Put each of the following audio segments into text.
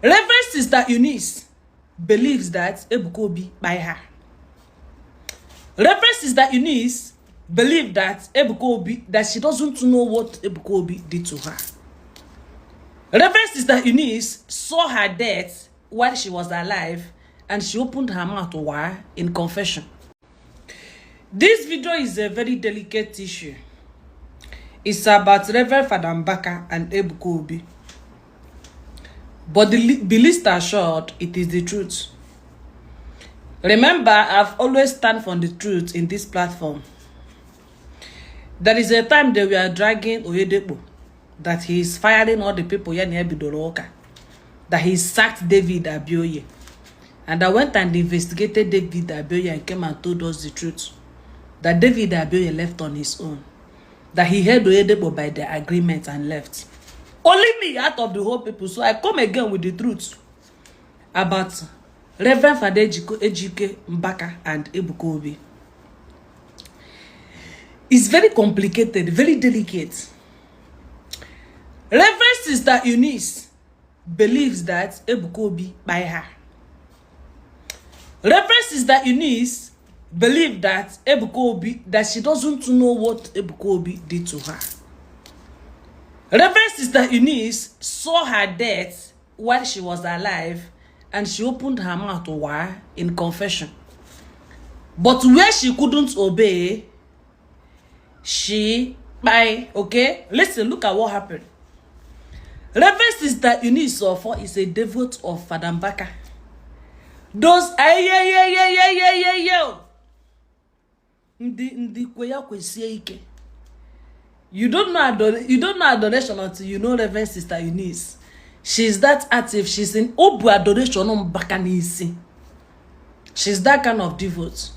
Reverend Sister Eunice believes that Ebuka obi by her. Reverend Sister Eunice believes that Ebuka obi, that she doesn't know what Ebuka obi did to her. Reverend Sister Eunice saw her death while she was alive, and she opened her mouth to her in confession. This video is a very delicate issue. It's about Reverend Fada Mbaka and Ebuka obi. But be least assured, it is the truth. Remember, I've always stand for the truth in this platform. There is a time they were dragging Oyedepo, that he is firing all the people here near Bidoroka, that he sacked David Abioye. And I went and investigated David Abioye and came and told us the truth. That David Abioye left on his own. That he heard Oyedepo by the agreement and left. Only me out of the whole people. So I come again with the truth about Reverend Fada Ejike Mbaka and Ebuka obi. It's very complicated, very delicate. Reverend Sister Unice believes that Ebuka obi by her. Reverend Sister Eunice believes that Ebuka obi, that she doesn't know what Ebuka obi did to her. Reverend Sister Eunice saw her death while she was alive, and she opened her mouth to her in confession. But where she couldn't obey, okay, listen, look at what happened. Reverend Sister Eunice is a devote of Fada Mbaka. Those you don't know adoration until you know Reverend Sister Eunice. She's that active. She's in Obu adoration on Bakanisi. She's that kind of devote.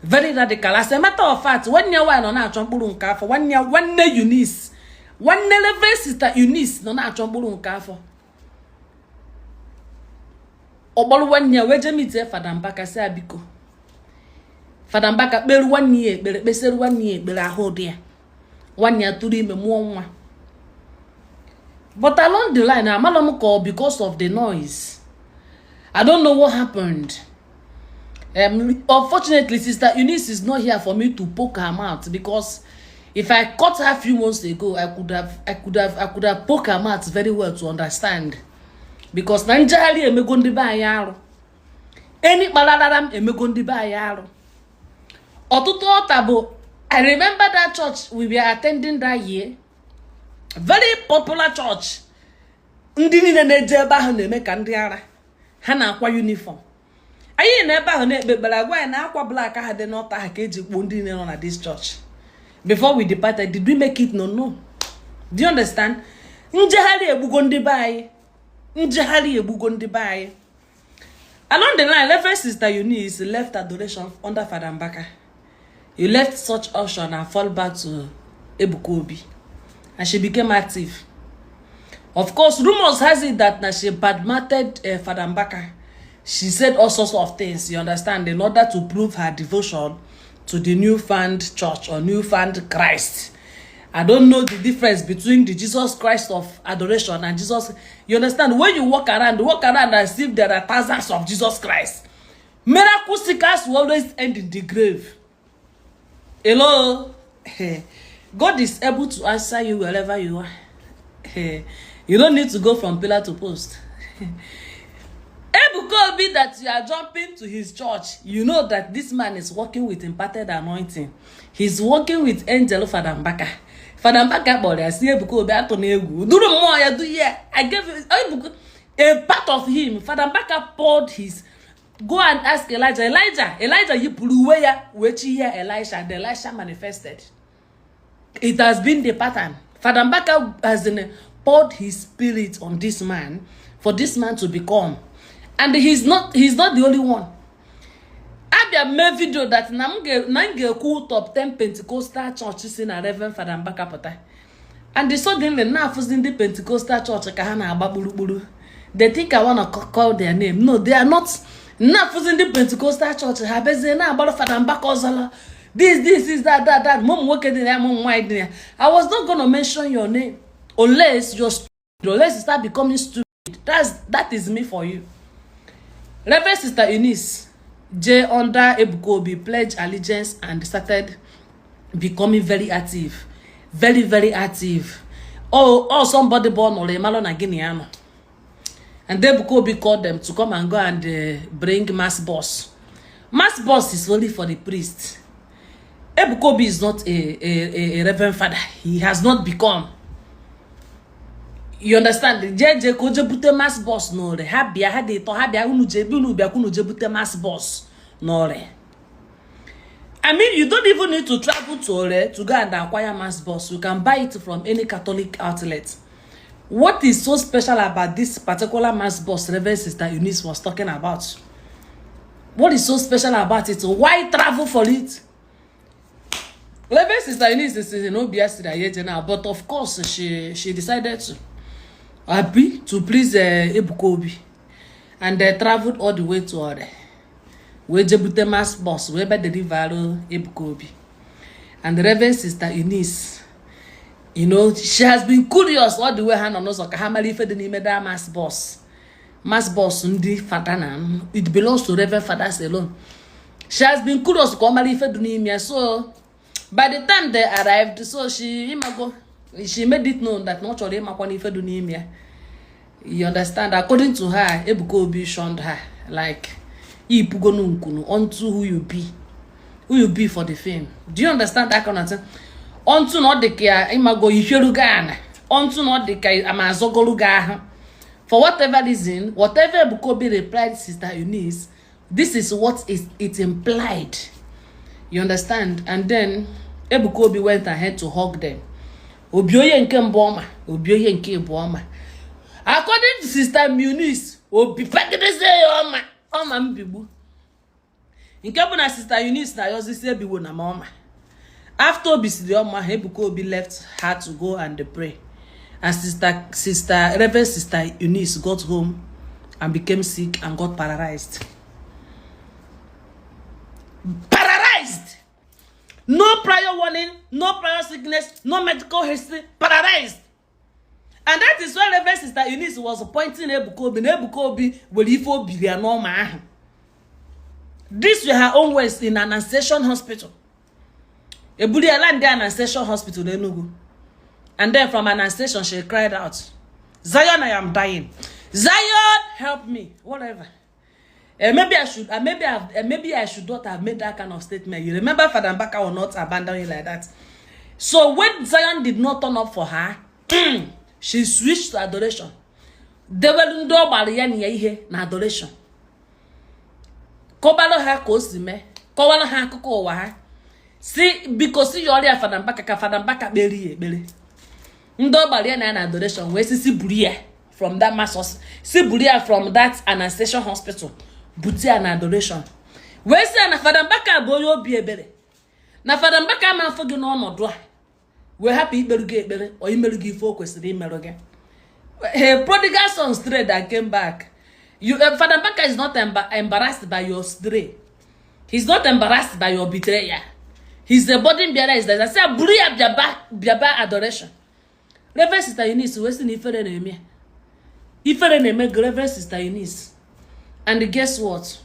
Very radical. As a matter of fact, one year why no chompuru nkafo, one year Eunice, one Reverend Sister Eunice no chompuru nkafo. Obolu 1 year we jemite Fada Mbaka say abiko. Fada Mbaka beru 1 year, beseru 1 year, bere ahode ya. 1 year turi me mu. But along the line, I'm not call because of the noise. I don't know what happened. Unfortunately, Sister Eunice is not here for me to poke her mouth, because if I caught her a few months ago, I could have poked her mouth very well to understand. Because Nigeria emegondi ba yaro. Any baladaram emegondi ba yaro. Otutu otabo. I remember that church we were attending that year. Very popular church. Ndi ni na-eje ebe ahụ na-eme ka ndị ara. Ha na-akwa uniform. Anyị na ebe ahụ na-ekpebere agwa na akwa black ha dị n'ọta ha ka eji kpoo ndị nọ na this church. Before we departed, did we make it? No. Do you understand? Njehari egbugo ndị be anyị. Njehari egbugo ndị be anyị. Along the line, Reverend Sister Eunice left adoration under Fada Mbaka. You left such option and fall back to Ebuka obi. And she became active. Of course, rumors has it that now she badmouthed Fada Mbaka. She said all sorts of things, you understand, in order to prove her devotion to the newfound church or newfound Christ. I don't know the difference between the Jesus Christ of adoration and Jesus. You understand? When you walk around as if there are thousands of Jesus Christ. Miracle seekers will always end in the grave. Hello? God is able to answer you wherever you are. You don't need to go from pillar to post. Ebuka obi, that you are jumping to his church, you know that this man is working with imparted anointing. He's working with angel Fada Mbaka. Fada Mbaka body, I see Ebuka obi ato na egwu. Do more you do here. I gave a part of him. Fada Mbaka poured his. Go and ask Elijah. Elijah, you blew where wechi here Elisha. The Elisha manifested. It has been the pattern. Fada Mbaka has poured his spirit on this man for this man to become. And he's not the only one. Abia made video that nange cool top 10 Pentecostal churches in a Reverend Fada Mbaka pota. And they suddenly now in the Pentecostal church kahana ababulu. They think I wanna call their name. No, they are not. Now in the Pentecostal church habeze na about Fada Mbaka ozala. This is that. Mom working there, mom wide there. I was not gonna mention your name unless you start becoming stupid. That is me for you. Reverend Sister Eunice J under Ebuka Obi pledged allegiance and started becoming very active. Very, very active. Oh, somebody born or a malon Guineano. And Ebuka Obi called them to come and go and bring mass boss. Mass boss is only for the priest. Ebuka Obi is not a reverend father. He has not become. You understand? JJ ko jebute mass boss no re. Habia ha de to habia unu bia kunu jebute mass boss no re. I mean, you don't even need to travel to Ore to go and acquire mass boss. You can buy it from any Catholic outlet. What is so special about this particular mass boss Reverend Sister Unice was talking about? What is so special about it? Why travel for it? Reverend Sister Unice is no BS now, but of course she decided to happy to please Ebuka Obi, and they traveled all the way to Ore. We jebute mass boss, we by the river Ebuka Obi, and the Reverend Sister Eunice, you know, she has been curious all the way hand on us. Hamali fed the name that mass boss undi fatana. It belongs to Reverend Fathers alone. She has been curious to come fed the name. So by the time they arrived, so she made it known that not only Makoni fed the name. You understand? According to her, Ebuka Obi shunned her like onto who you be for the fame. Do you understand that kind of thing? Onto not the care imago yirugana, onto not the care amazogoluga. For whatever reason, whatever Ebuka Obi replied Sister Eunice, this is what it implied. You understand? And then Ebuka Obi went ahead to hug them. Obioye nke mboma, obioye nke mboma. According to Sister Eunice, Obi pagideze oma mbibu. Nke na Sister Eunice na yozi se biwo na mama. After Obi si oma, Ebuka Obi left her to go and pray. And Reverend Sister Eunice got home and became sick and got paralyzed. Paralyzed! No prior warning, no prior sickness, no medical history, paralyzed. And that is why Reverend Sister Eunice was pointing Ebuka Obi. Ebuka Obi will ifo billion. This were her own words in an ancestral hospital. Ebulia land there an ancestral hospital Enugu. And then from an ancestral she cried out, Zion, I am dying. Zion, help me. Whatever. Maybe I should not have made that kind of statement. You remember Fada Mbaka will not abandon you like that. So when Zion did not turn up for her, she switched to adoration. They were ndo baliani ihe na adoration. Kobalo ha kosime, kobalo ha kuko wa. See, because you already Fada Mbaka beri. Ndo baliani na adoration. We see buria from that mass, see buria from that ancestral hospital. Buti an adoration. We say na Fada Mbaka boyo bi ebere. Na Fada Mbaka man fogi no onodo. We happy iberuge ebere or imeruge ifo kwesiri imeruge. Hey, prodigal son stray that came back. Fada Mbaka is not embarrassed by your stray. He's not embarrassed by your betrayal. He's the burden bearer. Is that I say buria biaba adoration. Reverend Sister Unice, we see ifere na eme. Ifere na eme Reverend Sister Unice. And guess what?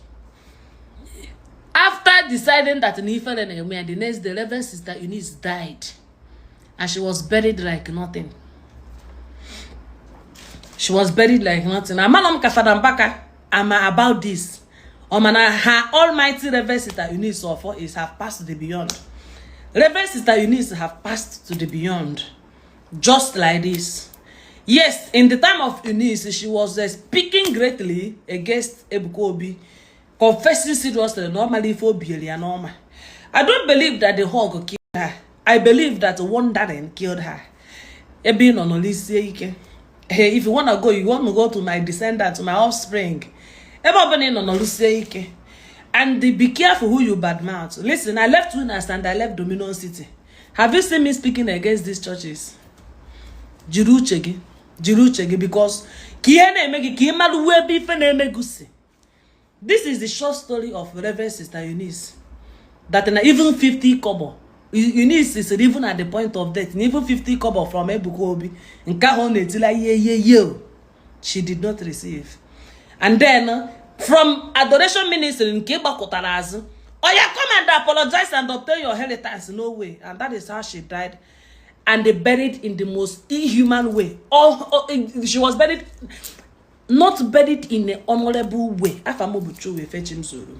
After deciding that Nifa and the next day, Reverend Sister Eunice died. And she was buried like nothing. She was buried like nothing. Amanam Fada Mbaka, I'm about this. Her almighty Reverend Sister Eunice is have passed to the beyond. Reverend Sister Eunice have passed to the beyond. Just like this. Yes, in the time of Eunice, she was speaking greatly against Ebuka Obi, confessing seriously normally for normal. I don't believe that the hog killed her. I believe that wandering killed her. Ebi no Eunice Ejike. Hey, if you want to go to my descendant, to my offspring. Ebi no Eunice Ejike. And be careful who you badmouth. Listen, I left Unice and I left Dominion City. Have you seen me speaking against these churches? Jiruchegi, because this is the short story of Reverend Sister Eunice. That even 50 kobo, Eunice is even at the point of death. Even 50 kobo from Ebuka Obi, she did not receive. And then from adoration ministry in Kebakotarazu, oh yeah, come and apologize and obtain your inheritance. No way. And that is how she died. And they buried in the most inhuman way. She was buried, not buried in an honorable way. Afamobuchu we fetch him zuru.